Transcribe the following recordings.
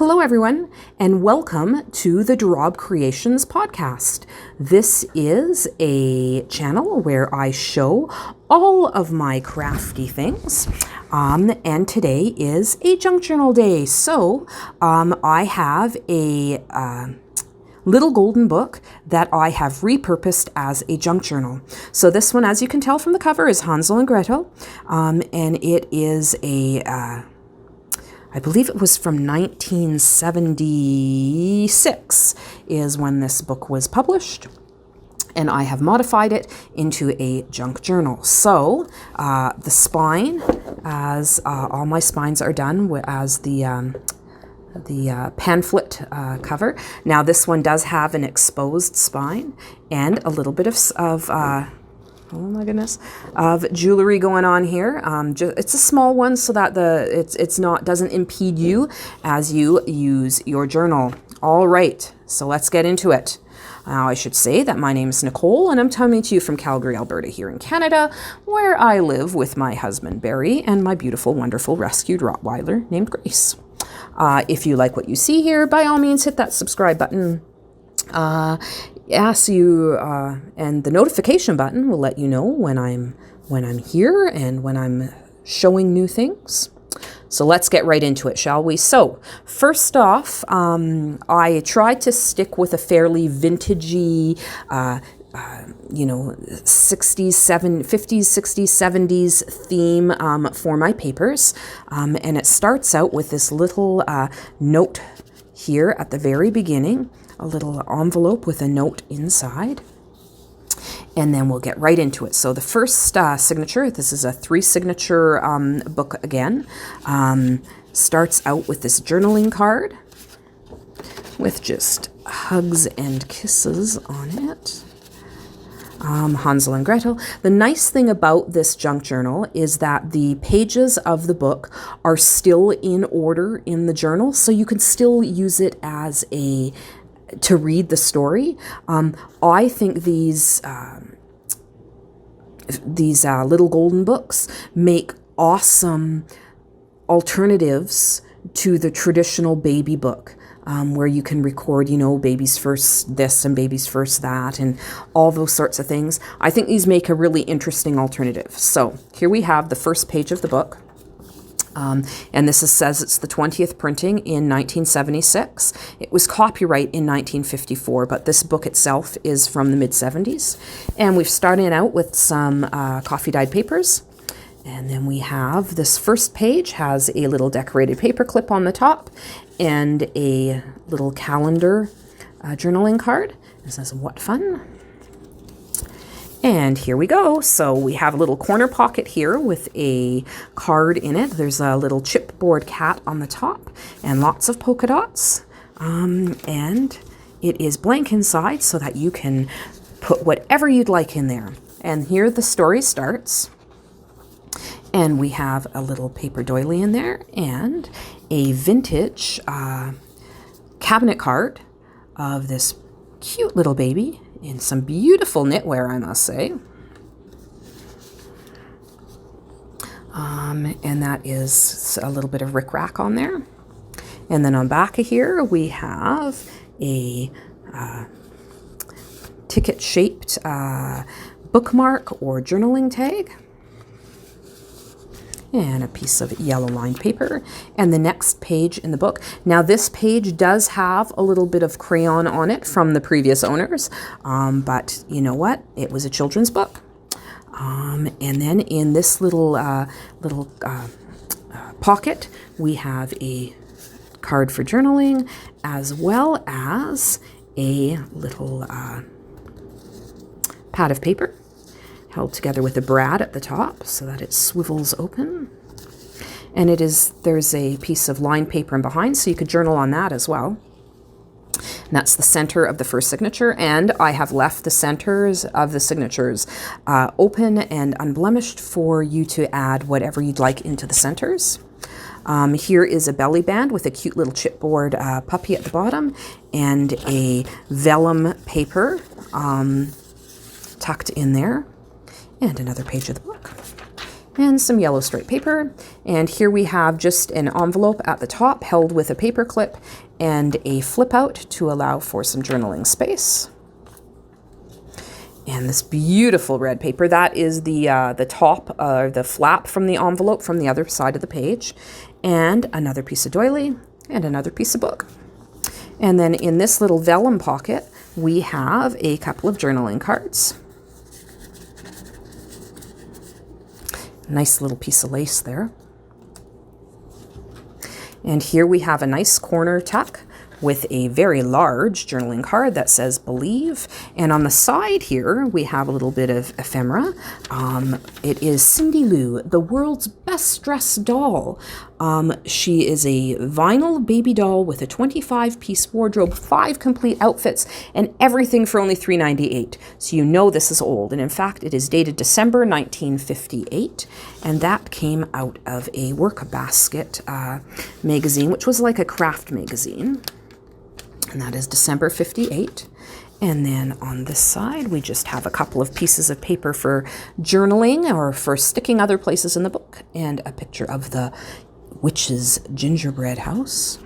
Hello, everyone, and welcome to the Rabe Creations podcast. This is a channel where I show all of my crafty things, and today is a junk journal day. So I have a little golden book that I have repurposed as a junk journal. So this one, as you can tell from the cover, is Hansel and Gretel, and it is a I believe it was from 1976 is when this book was published, and I have modified it into a junk journal. So the spine, as all my spines are done as the pamphlet cover. Now this one does have an exposed spine and a little bit of oh my goodness, of jewelry going on here. It's a small one so that doesn't impede you as you use your journal. All right, so let's get into it. Now, I should say that my name is Nicole, and I'm coming to you from Calgary, Alberta, here in Canada, where I live with my husband, Barry, and my beautiful, wonderful rescued Rottweiler named Grace. If you like what you see here, by all means, hit that subscribe button. And the notification button will let you know when I'm here and when I'm showing new things. So let's get right into it, shall we? So first off, I tried to stick with a fairly vintagey, 50s, 60s, 70s theme for my papers. And it starts out with this little note here at the very beginning, a little envelope with a note inside. And then we'll get right into it. So the first signature, this is a 3-signature book again, starts out with this journaling card with just hugs and kisses on it. Hansel and Gretel. The nice thing about this junk journal is that the pages of the book are still in order in the journal, so you can still use it as to read the story. I think these little golden books make awesome alternatives to the traditional baby book, where you can record, babies first this and babies first that and all those sorts of things. I think these make a really interesting alternative. So here we have the first page of the book. And this says it's the 20th printing in 1976. It was copyright in 1954, but this book itself is from the mid-70s. And we've started out with some coffee-dyed papers. And then we have this first page has a little decorated paper clip on the top and a little calendar journaling card. It says, "What fun." And here we go. So we have a little corner pocket here with a card in it. There's a little chipboard cat on the top and lots of polka dots. And it is blank inside so that you can put whatever you'd like in there. And here the story starts. And we have a little paper doily in there and a vintage cabinet card of this cute little baby in some beautiful knitwear, I must say. And that is a little bit of rickrack on there. And then on back of here, we have a ticket-shaped bookmark or journaling tag. And a piece of yellow lined paper, and the next page in the book. Now this page does have a little bit of crayon on it from the previous owners, but you know what? It was a children's book. And then in this little pocket, we have a card for journaling, as well as a little pad of paper, held together with a brad at the top so that it swivels open. And there's a piece of lined paper in behind, so you could journal on that as well. And that's the center of the first signature, and I have left the centers of the signatures open and unblemished for you to add whatever you'd like into the centers. Here is a belly band with a cute little chipboard puppy at the bottom and a vellum paper tucked in there. And another page of the book. and some yellow straight paper. And here we have just an envelope at the top held with a paper clip and a flip out to allow for some journaling space. And this beautiful red paper, that is the top, the flap from the envelope from the other side of the page. And another piece of doily and another piece of book. And then in this little vellum pocket, we have a couple of journaling cards. Nice little piece of lace there. And here we have a nice corner tuck with a very large journaling card that says Believe. And on the side here, we have a little bit of ephemera. It is Cindy Lou, the world's best dressed doll. She is a vinyl baby doll with a 25-piece wardrobe, 5 complete outfits, and everything for only $3.98. So you know this is old. And in fact, it is dated December 1958. And that came out of a Work Basket magazine, which was like a craft magazine. And that is December 58. And then on this side, we just have a couple of pieces of paper for journaling or for sticking other places in the book, and a picture of the witch's gingerbread house.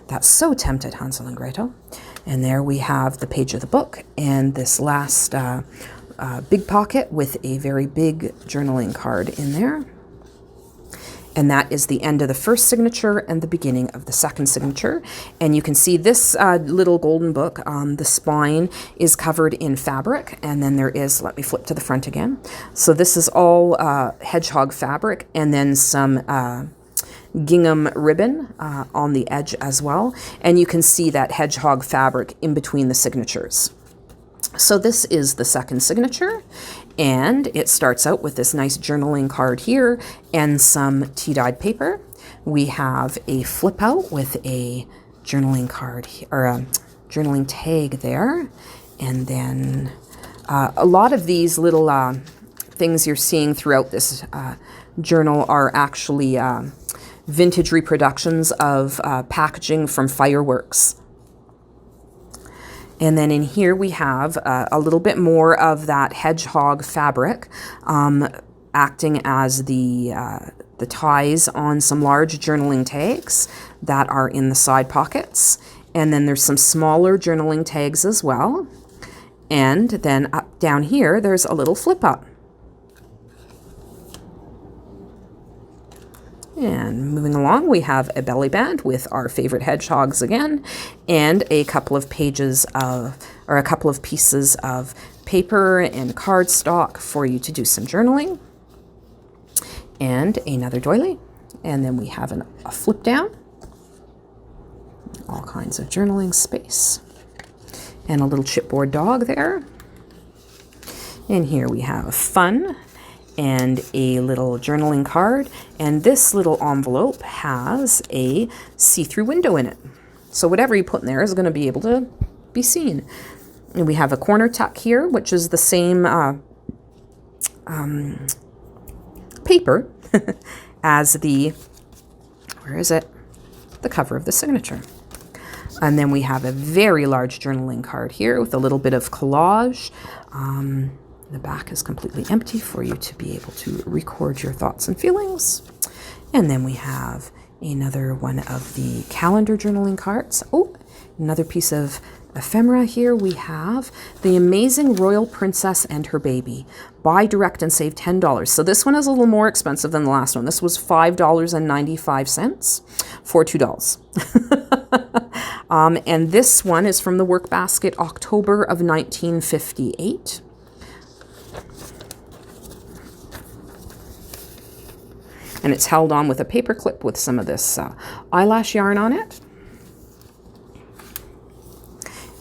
That's so tempted, Hansel and Gretel. And there we have the page of the book and this last big pocket with a very big journaling card in there. And that is the end of the first signature and the beginning of the second signature. And you can see this little golden book, the spine is covered in fabric. And then there is, let me flip to the front again. So this is all hedgehog fabric, and then some gingham ribbon on the edge as well. And you can see that hedgehog fabric in between the signatures. So this is the second signature, and it starts out with this nice journaling card here and some tea-dyed paper. We have a flip out with a journaling card or a journaling tag there, and then a lot of these little things you're seeing throughout this journal are actually vintage reproductions of packaging from fireworks. And then in here we have a little bit more of that hedgehog fabric acting as the ties on some large journaling tags that are in the side pockets. And then there's some smaller journaling tags as well. And then up down here, there's a little flip up. And moving along, we have a belly band with our favorite hedgehogs again, and a couple of pages of, or a couple of pieces of paper and cardstock for you to do some journaling. And another doily. And then we have a flip down. All kinds of journaling space. And a little chipboard dog there. And here we have fun and a little journaling card, and this little envelope has a see-through window in it. So whatever you put in there is going to be able to be seen. And we have a corner tuck here, which is the same paper as the, where is it? The cover of the signature. And then we have a very large journaling card here with a little bit of collage. The back is completely empty for you to be able to record your thoughts and feelings. And then we have another one of the calendar journaling cards. Oh, another piece of ephemera here. We have The Amazing Royal Princess and Her Baby. Buy direct and save $10. So this one is a little more expensive than the last one. This was $5.95 for $2. And this one is from the Work Basket, October of 1958. And it's held on with a paper clip with some of this eyelash yarn on it.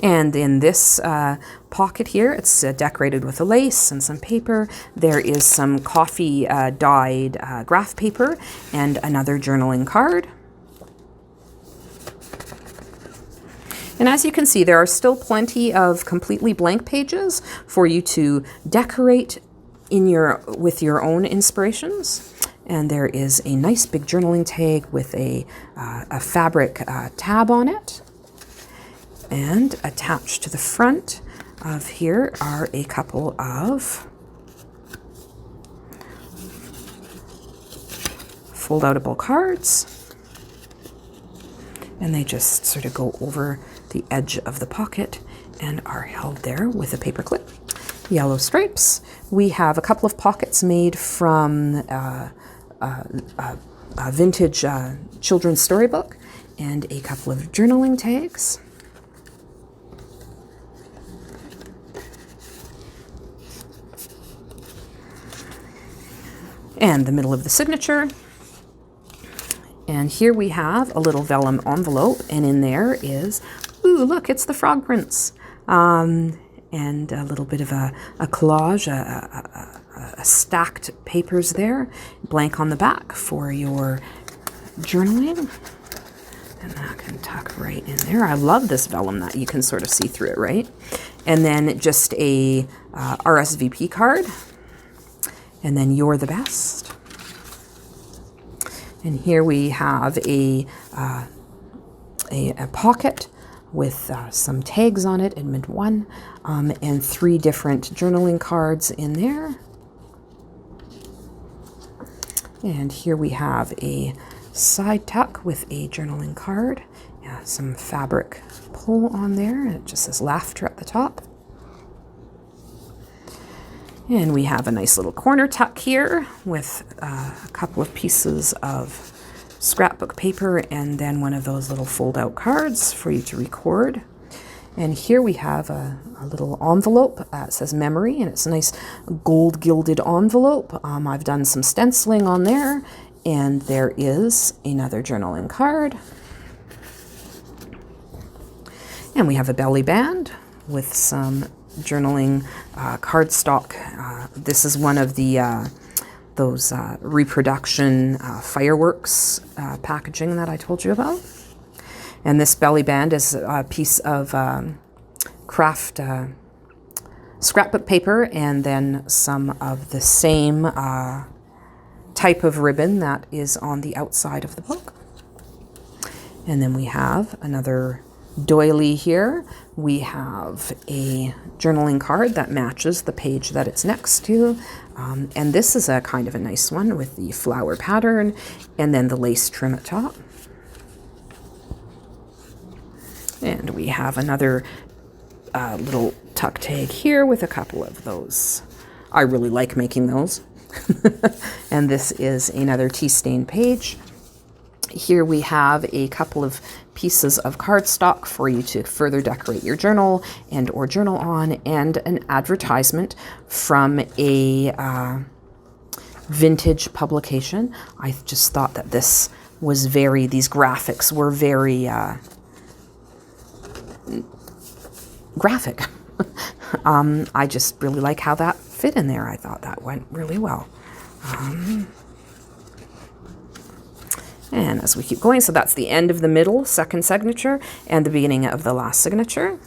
And in this pocket here, it's decorated with a lace and some paper. There is some coffee dyed graph paper and another journaling card. And as you can see, there are still plenty of completely blank pages for you to decorate with your own inspirations. And there is a nice big journaling tag with a fabric tab on it. And attached to the front of here are a couple of fold-outable cards. And they just sort of go over the edge of the pocket and are held there with a paper clip. Yellow stripes. We have a couple of pockets made from a vintage children's storybook and a couple of journaling tags. And the middle of the signature. And here we have a little vellum envelope, and in there is, ooh, look, it's the Frog Prince. And a little bit of a collage, a stacked papers there, blank on the back for your journaling. And that can tuck right in there. I love this vellum that you can sort of see through it, right? And then just a RSVP card. And then you're the best. And here we have a pocket with some tags on it, admit 1, and 3 different journaling cards in there. And here we have a side tuck with a journaling card, some fabric pull on there, and it just says laughter at the top. And we have a nice little corner tuck here with a couple of pieces of scrapbook paper and then one of those little fold-out cards for you to record. And here we have a little envelope. It says memory, and it's a nice gold gilded envelope. I've done some stenciling on there, and there is another journaling card. And we have a belly band with some journaling cardstock. This is one of the those reproduction fireworks packaging that I told you about. And this belly band is a piece of craft scrapbook paper, and then some of the same type of ribbon that is on the outside of the book. And then we have another doily here. We have a journaling card that matches the page that it's next to. And this is a kind of a nice one with the flower pattern and then the lace trim at top. And we have another little tuck tag here with a couple of those. I really like making those. And this is another tea stain page. Here we have a couple of pieces of cardstock for you to further decorate your journal and or journal on, and an advertisement from a vintage publication. I just thought that this was these graphics were very graphic. I just really like how that fit in there. I thought that went really well. And as we keep going, so that's the end of the middle second signature and the beginning of the last signature.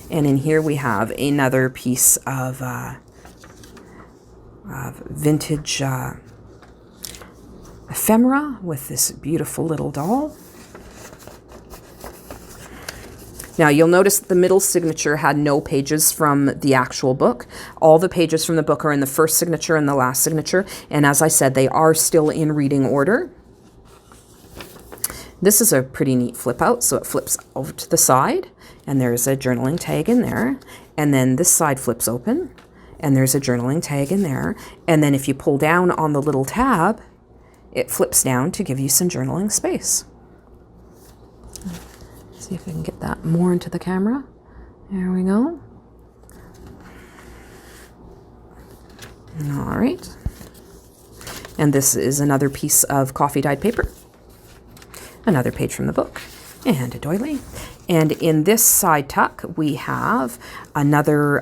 And in here we have another piece of vintage ephemera with this beautiful little doll. Now you'll notice that the middle signature had no pages from the actual book. All the pages from the book are in the first signature and the last signature. And as I said, they are still in reading order. This is a pretty neat flip out, so it flips over to the side, and there's a journaling tag in there, and then this side flips open, and there's a journaling tag in there, and then if you pull down on the little tab, it flips down to give you some journaling space. See if I can get that more into the camera. There we go. All right. And this is another piece of coffee dyed paper. Another page from the book, and a doily. And in this side tuck, we have another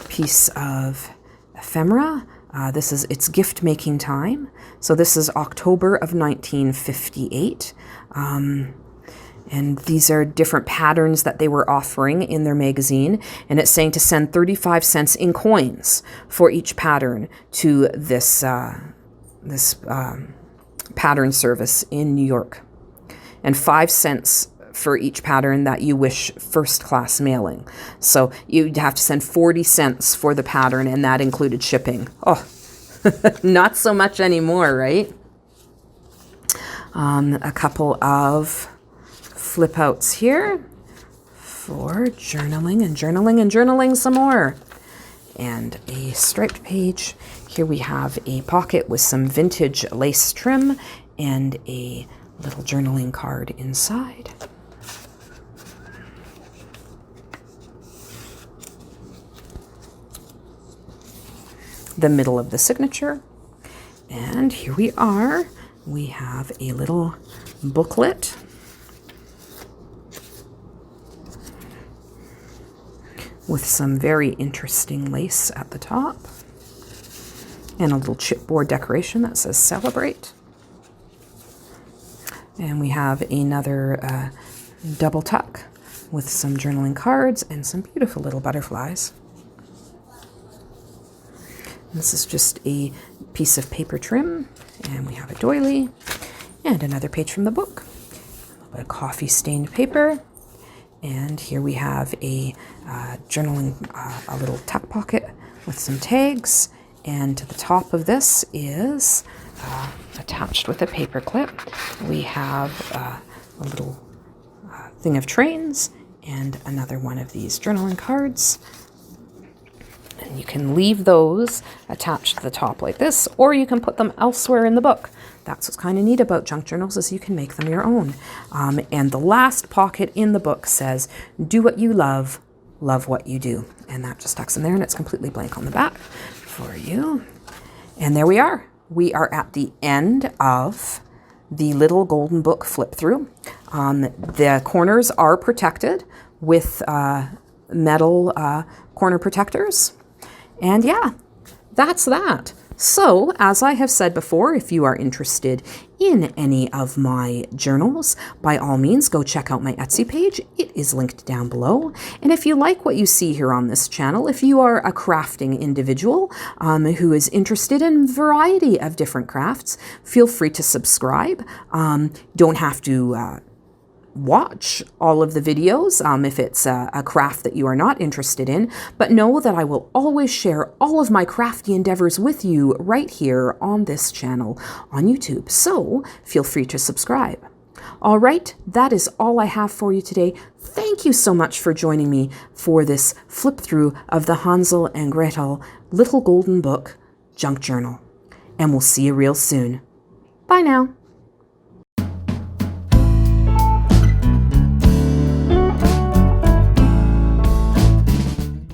piece of ephemera. It's gift making time. So this is October of 1958. And these are different patterns that they were offering in their magazine. And it's saying to send 35 cents in coins for each pattern to this pattern service in New York. And 5 cents for each pattern that you wish first class mailing. So you'd have to send 40 cents for the pattern, and that included shipping. Oh, not so much anymore, right? A couple of flip outs here for journaling and journaling and journaling some more. And a striped page. Here we have a pocket with some vintage lace trim and a little journaling card inside. The middle of the signature. And here we are. We have a little booklet with some very interesting lace at the top and a little chipboard decoration that says celebrate. And we have another double tuck with some journaling cards and some beautiful little butterflies. This is just a piece of paper trim, and we have a doily and another page from the book. A little bit of coffee stained paper, and here we have a journaling, a little tuck pocket with some tags, and to the top of this is attached with a paper clip. We have a little thing of trains and another one of these journaling cards. And you can leave those attached to the top like this, or you can put them elsewhere in the book. That's what's kind of neat about junk journals, is you can make them your own. And the last pocket in the book says, do what you love, love what you do. And that just tucks in there, and it's completely blank on the back for you. And there we are. We are at the end of the little golden book flip through. The corners are protected with metal corner protectors. And yeah, that's that. So, as I have said before, if you are interested in any of my journals, by all means, go check out my Etsy page. It is linked down below. And if you like what you see here on this channel, if you are a crafting individual who is interested in a variety of different crafts, feel free to subscribe. Don't have to watch all of the videos if it's a craft that you are not interested in, but know that I will always share all of my crafty endeavors with you right here on this channel on YouTube. So feel free to subscribe. All right, that is all I have for you today. Thank you so much for joining me for this flip through of the Hansel and Gretel Little Golden Book Junk Journal. And we'll see you real soon. Bye now.